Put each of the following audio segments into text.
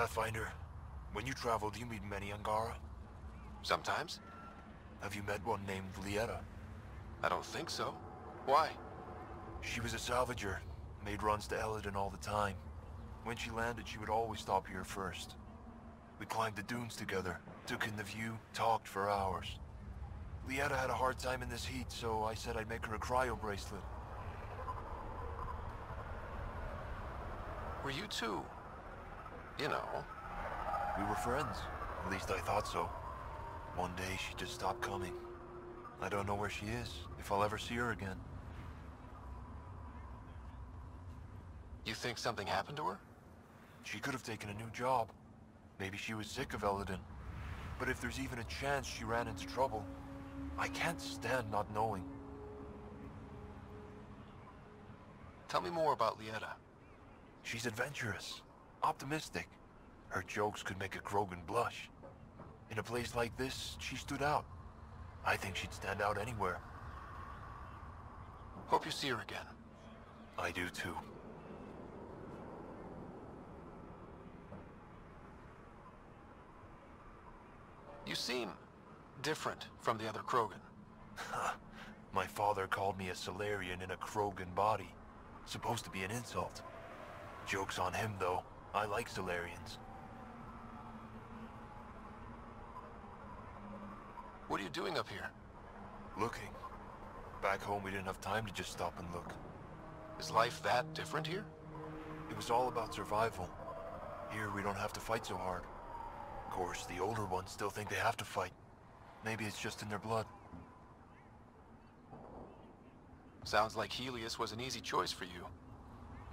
Pathfinder, when you travel, do you meet many Angara? Sometimes. Have you met one named Ljeta? I don't think so. Why? She was a salvager, made runs to Eladin all the time. When she landed, she would always stop here first. We climbed the dunes together, took in the view, talked for hours. Ljeta had a hard time in this heat, so I said I'd make her a cryo bracelet. Were you two, you know? We were friends. At least I thought so. One day she just stopped coming. I don't know where she is, if I'll ever see her again. You think something happened to her? She could have taken a new job. Maybe she was sick of Eladin. But if there's even a chance she ran into trouble, I can't stand not knowing. Tell me more about Ljeta. She's adventurous, optimistic. Her jokes could make a Krogan blush. In a place like this, she stood out. I think she'd stand out anywhere. Hope you see her again. I do too. You seem different from the other Krogan. My father called me a Solarian in a Krogan body. Supposed to be an insult. Joke's on him, though. I like Solarians. What are you doing up here? Looking. Back home, we didn't have time to just stop and look. Is life that different here? It was all about survival. Here, we don't have to fight so hard. Of course, the older ones still think they have to fight. Maybe it's just in their blood. Sounds like Helius was an easy choice for you.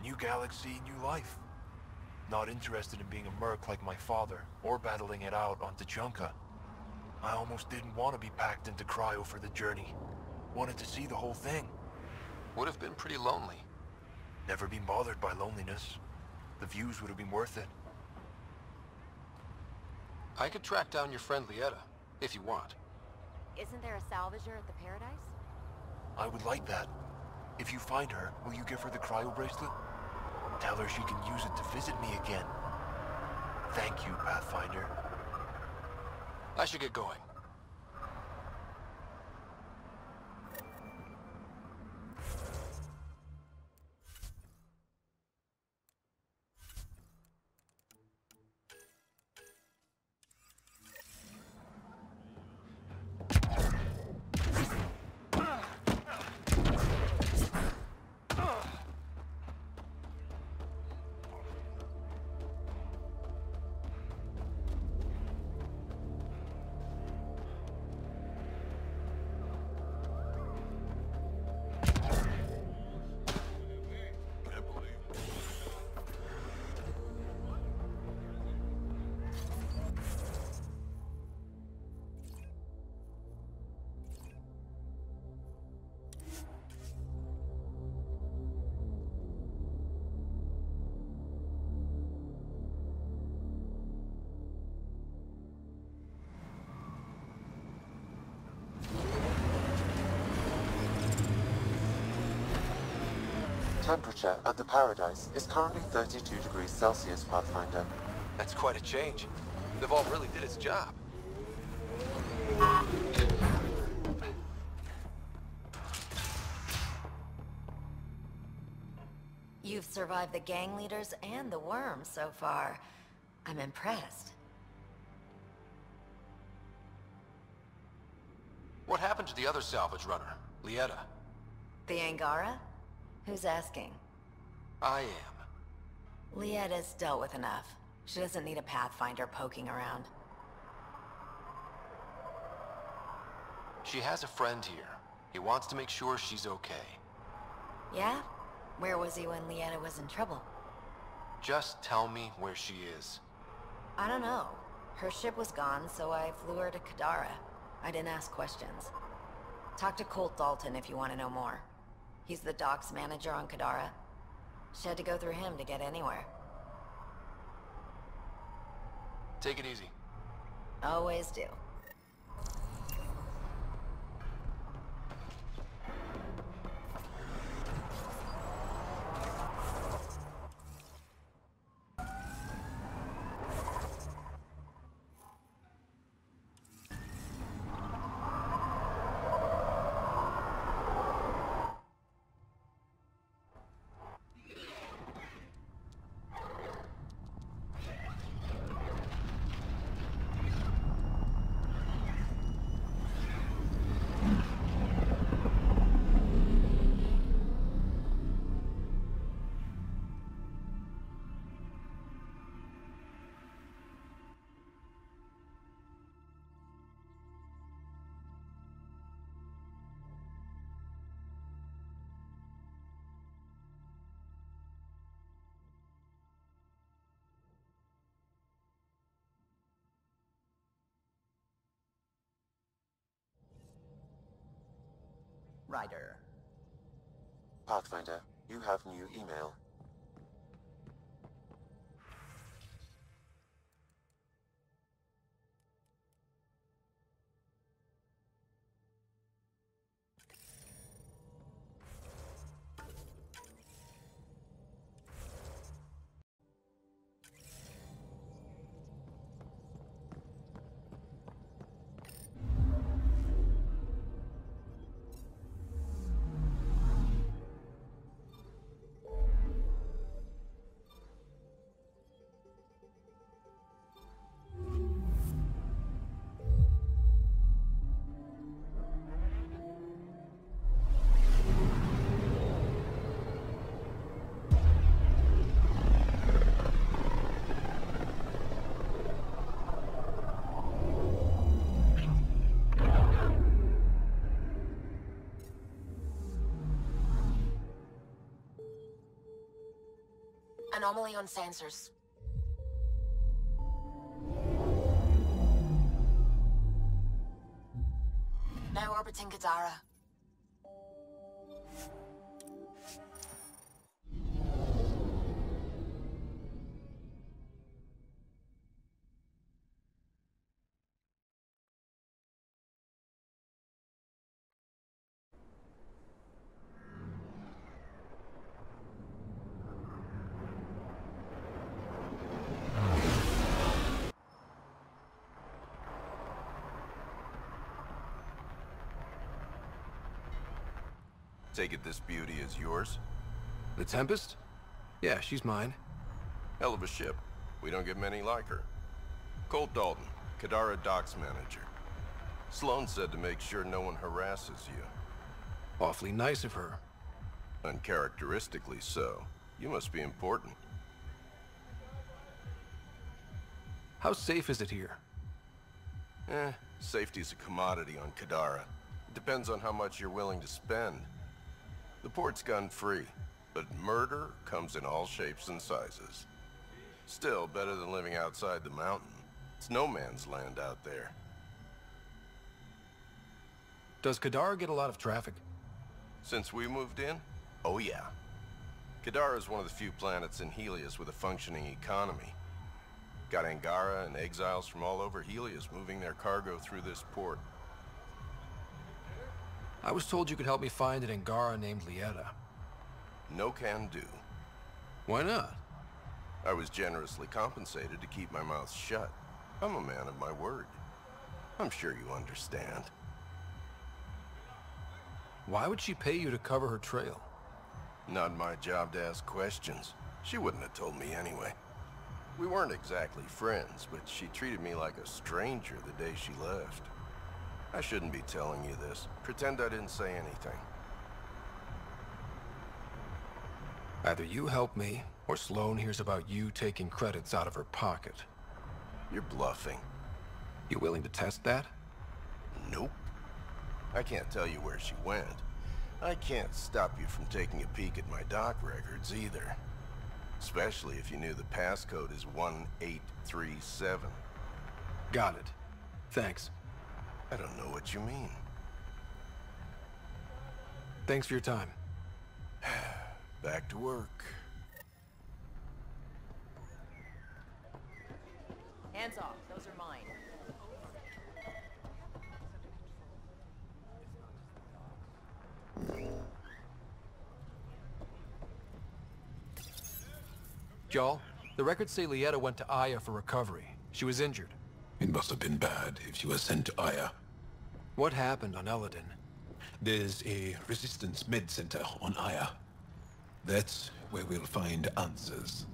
New galaxy, new life. Not interested in being a merc like my father, or battling it out on Tuchanka. I almost didn't want to be packed into cryo for the journey. Wanted to see the whole thing. Would have been pretty lonely. Never been bothered by loneliness. The views would have been worth it. I could track down your friend Ljeta, if you want. Isn't there a salvager at the Paradise? I would like that. If you find her, will you give her the cryo bracelet? Tell her she can use it to visit me again. Thank you, Pathfinder. I should get going. Temperature at the Paradise is currently 32 degrees Celsius, Pathfinder. That's quite a change. The vault really did its job. You've survived the gang leaders and the worms so far. I'm impressed. What happened to the other salvage runner, Ljeta? The Angara? Who's asking? I am. Ljeta's dealt with enough. She doesn't need a Pathfinder poking around. She has a friend here. He wants to make sure she's okay. Yeah? Where was he when Ljeta was in trouble? Just tell me where she is. I don't know. Her ship was gone, so I flew her to Kadara. I didn't ask questions. Talk to Colt Dalton if you want to know more. He's the docks manager on Kadara. She had to go through him to get anywhere. Take it easy. Always do. Ryder. Pathfinder, you have new email. Anomaly on sensors. Now orbiting Kadara. Take it this beauty is yours? The Tempest? Yeah, she's mine. Hell of a ship. We don't get many like her. Colt Dalton, Kadara Docks Manager. Sloan said to make sure no one harasses you. Awfully nice of her. Uncharacteristically so. You must be important. How safe is it here? Safety's a commodity on Kadara. It depends on how much you're willing to spend. The port's gun-free, but murder comes in all shapes and sizes. Still, better than living outside the mountain. It's no man's land out there. Does Kadara get a lot of traffic? Since we moved in? Oh yeah. Kadara is one of the few planets in Helius with a functioning economy. Got Angara and exiles from all over Helius moving their cargo through this port. I was told you could help me find an Angara named Ljeta. No can do. Why not? I was generously compensated to keep my mouth shut. I'm a man of my word. I'm sure you understand. Why would she pay you to cover her trail? Not my job to ask questions. She wouldn't have told me anyway. We weren't exactly friends, but she treated me like a stranger the day she left. I shouldn't be telling you this. Pretend I didn't say anything. Either you help me, or Sloan hears about you taking credits out of her pocket. You're bluffing. You willing to test that? Nope. I can't tell you where she went. I can't stop you from taking a peek at my doc records either. Especially if you knew the passcode is 1837. Got it. Thanks. I don't know what you mean. Thanks for your time. Back to work. Hands off, those are mine. Y'all, the records say Ljeta went to Aya for recovery. She was injured. It must have been bad if she was sent to Aya. What happened on Eladin? There's a resistance med center on Aya. That's where we'll find answers.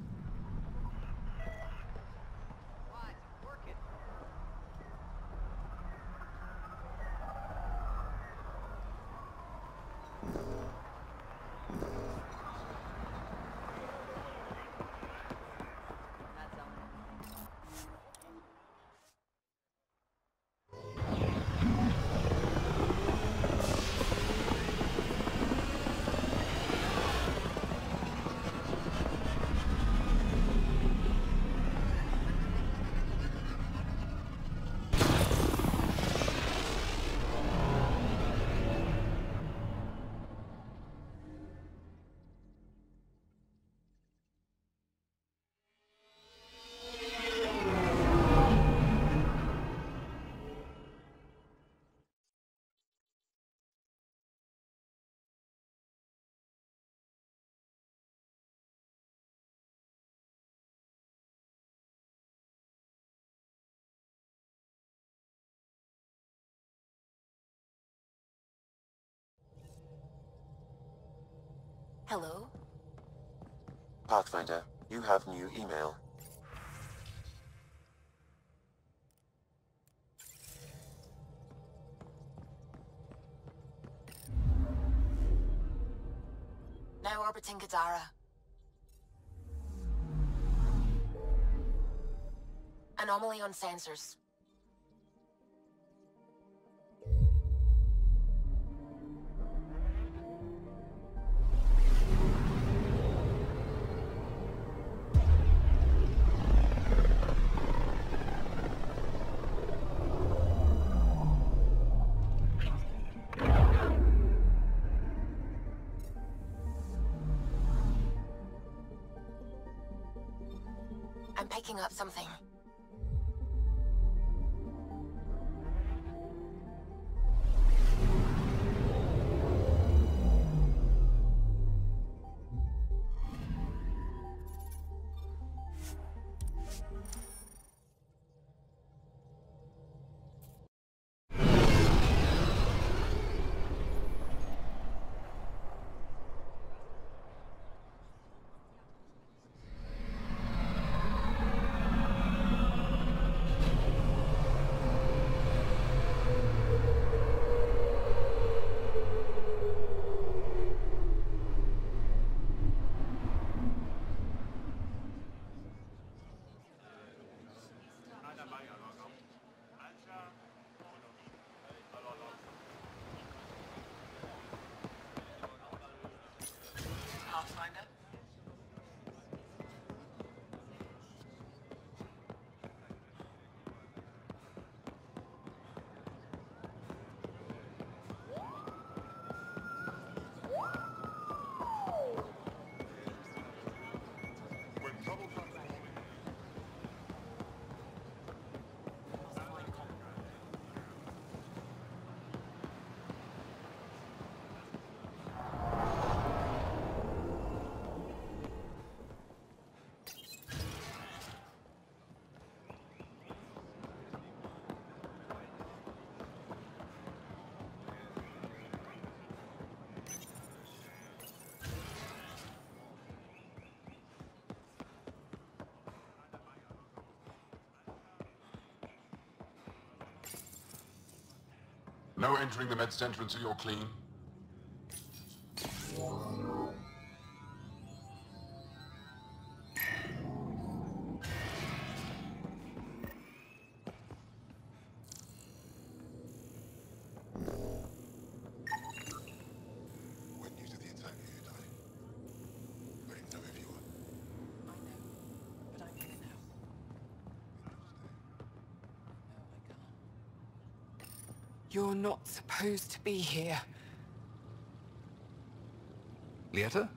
Hello? Pathfinder, you have new email. Now orbiting Kadara. Anomaly on sensors. I'm picking up something. No entering the med center until you're clean. You're not supposed to be here. Ljeta?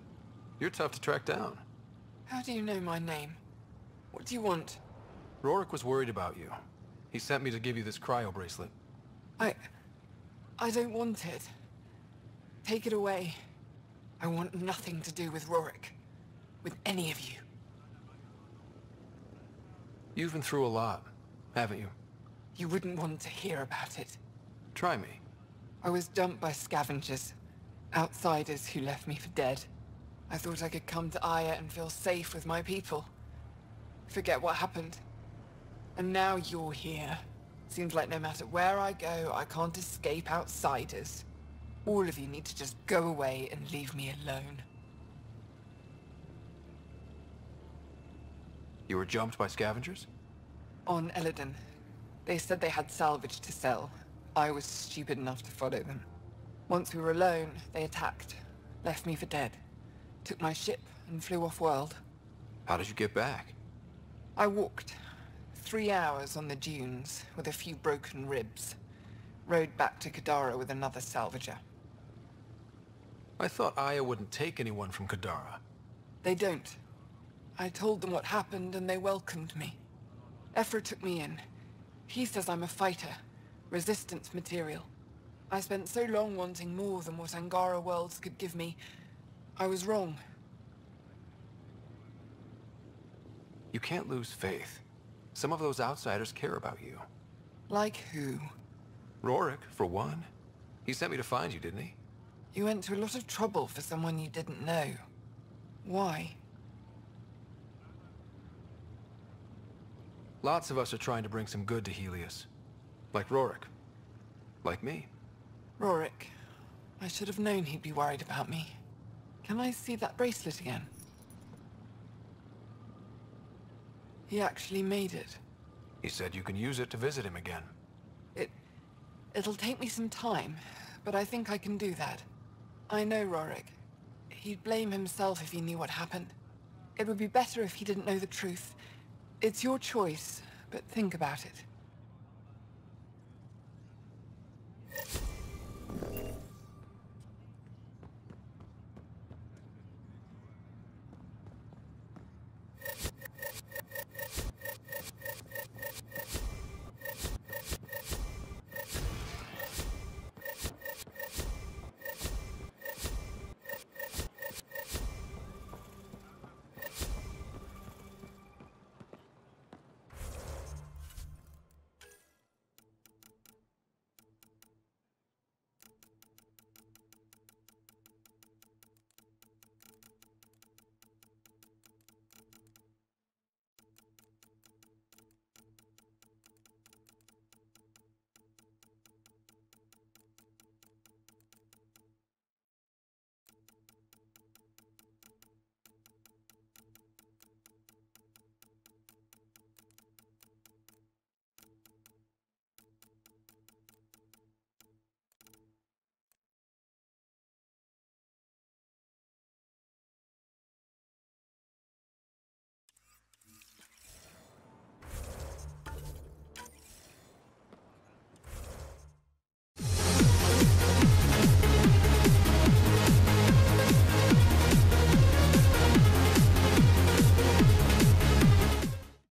You're tough to track down. How do you know my name? What do you want? Rorik was worried about you. He sent me to give you this cryo bracelet. I don't want it. Take it away. I want nothing to do with Rorik. With any of you. You've been through a lot, haven't you? You wouldn't want to hear about it. Try me. I was dumped by scavengers. Outsiders who left me for dead. I thought I could come to Aya and feel safe with my people. Forget what happened. And now you're here. Seems like no matter where I go, I can't escape outsiders. All of you need to just go away and leave me alone. You were jumped by scavengers? On Eladon. They said they had salvage to sell. I was stupid enough to follow them. Once we were alone, they attacked. Left me for dead. Took my ship and flew off-world. How did you get back? I walked. 3 hours on the dunes, with a few broken ribs. Rode back to Kadara with another salvager. I thought Aya wouldn't take anyone from Kadara. They don't. I told them what happened and they welcomed me. Ephra took me in. He says I'm a fighter. Resistance material. I spent so long wanting more than what Angara worlds could give me. I was wrong. You can't lose faith. Some of those outsiders care about you. Like who? Rorik, for one. He sent me to find you, didn't he? You went to a lot of trouble for someone you didn't know. Why? Lots of us are trying to bring some good to Helius. Like Rorik. Like me. Rorik. I should have known he'd be worried about me. Can I see that bracelet again? He actually made it. He said you can use it to visit him again. It'll take me some time, but I think I can do that. I know Rorik. He'd blame himself if he knew what happened. It would be better if he didn't know the truth. It's your choice, but think about it.